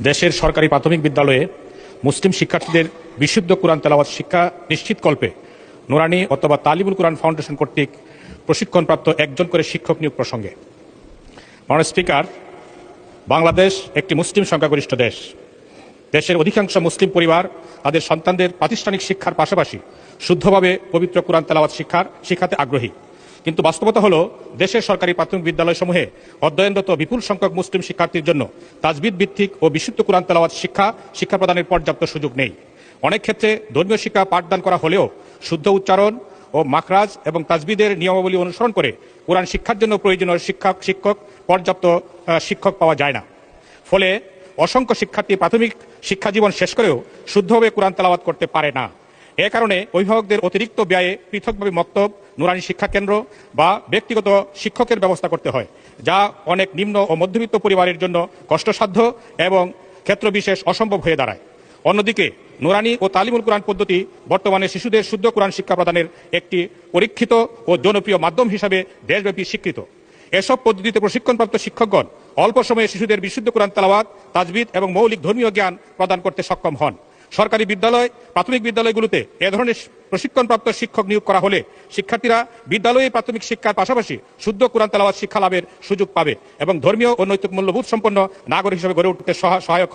দেশের সরকারি প্রাথমিক বিদ্যালয়ে মুসলিম শিক্ষার্থীদের বিশুদ্ধ কোরআন তেলাওয়াত শিক্ষা নিশ্চিতকল্পে নুরানি অথবা তালিবুল কোরআন ফাউন্ডেশন কর্তৃক প্রশিক্ষণপ্রাপ্ত একজন করে শিক্ষক নিয়োগ প্রসঙ্গে মাননীয় স্পিকার, বাংলাদেশ একটি মুসলিম সংখ্যাগরিষ্ঠ দেশ। দেশের অধিকাংশ মুসলিম পরিবার তাদের সন্তানদের প্রাতিষ্ঠানিক শিক্ষার পাশাপাশি শুদ্ধভাবে পবিত্র কোরআন তেলাওয়াত শিক্ষাতে আগ্রহী। কিন্তু বাস্তবতা হলো, দেশের সরকারি প্রাথমিক বিদ্যালয়সমূহে অধ্যয়নরত বিপুল সংখ্যক মুসলিম শিক্ষার্থীর জন্য তাজবিদ ভিত্তিক ও বিশুদ্ধ কোরআন তেলাওয়াত শিক্ষা প্রদানের পর্যাপ্ত সুযোগ নেই। অনেক ক্ষেত্রে ধর্মীয় শিক্ষা পাঠদান করা হলেও শুদ্ধ উচ্চারণ ও মাখরাজ এবং তাজবিদের নিয়মাবলী অনুসরণ করে কোরআন শিক্ষার জন্য প্রয়োজনীয় পর্যাপ্ত শিক্ষক পাওয়া যায় না। ফলে অসংখ্য শিক্ষার্থী প্রাথমিক শিক্ষা জীবন শেষ করেও শুদ্ধভাবে কোরআন তেলাওয়াত করতে পারে না। এ কারণে অভিভাবকদের অতিরিক্ত ব্যয়ে পৃথকভাবে মক্তব, নুরানি শিক্ষা কেন্দ্র বা ব্যক্তিগত শিক্ষকের ব্যবস্থা করতে হয়, যা অনেক নিম্ন ও মধ্যবিত্ত পরিবারের জন্য কষ্টসাধ্য এবং ক্ষেত্রবিশেষ অসম্ভব হয়ে দাঁড়ায়। অন্যদিকে নুরানি ও তালিমুল কোরআন পদ্ধতি বর্তমানে শিশুদের শুদ্ধ কোরআন শিক্ষা প্রদানের একটি পরীক্ষিত ও জনপ্রিয় মাধ্যম হিসাবে দেশব্যাপী স্বীকৃত। এসব পদ্ধতিতে প্রশিক্ষণপ্রাপ্ত শিক্ষকগণ অল্প সময়ে শিশুদের বিশুদ্ধ কোরআন তেলাওয়াত, তাজবিদ এবং মৌলিক ধর্মীয় জ্ঞান প্রদান করতে সক্ষম হন। সরকারি প্রাথমিক বিদ্যালয়গুলোতে এ ধরনের প্রশিক্ষণপ্রাপ্ত শিক্ষক নিয়োগ করা হলে শিক্ষার্থীরা বিদ্যালয়ে প্রাথমিক শিক্ষার পাশাপাশি শুদ্ধ কোরআন তেলাওয়াত শিক্ষা লাভের সুযোগ পাবে এবং ধর্মীয় ও নৈতিক মূল্যবোধ সম্পন্ন নাগরিক হিসেবে গড়ে উঠতে সহায়ক হবে।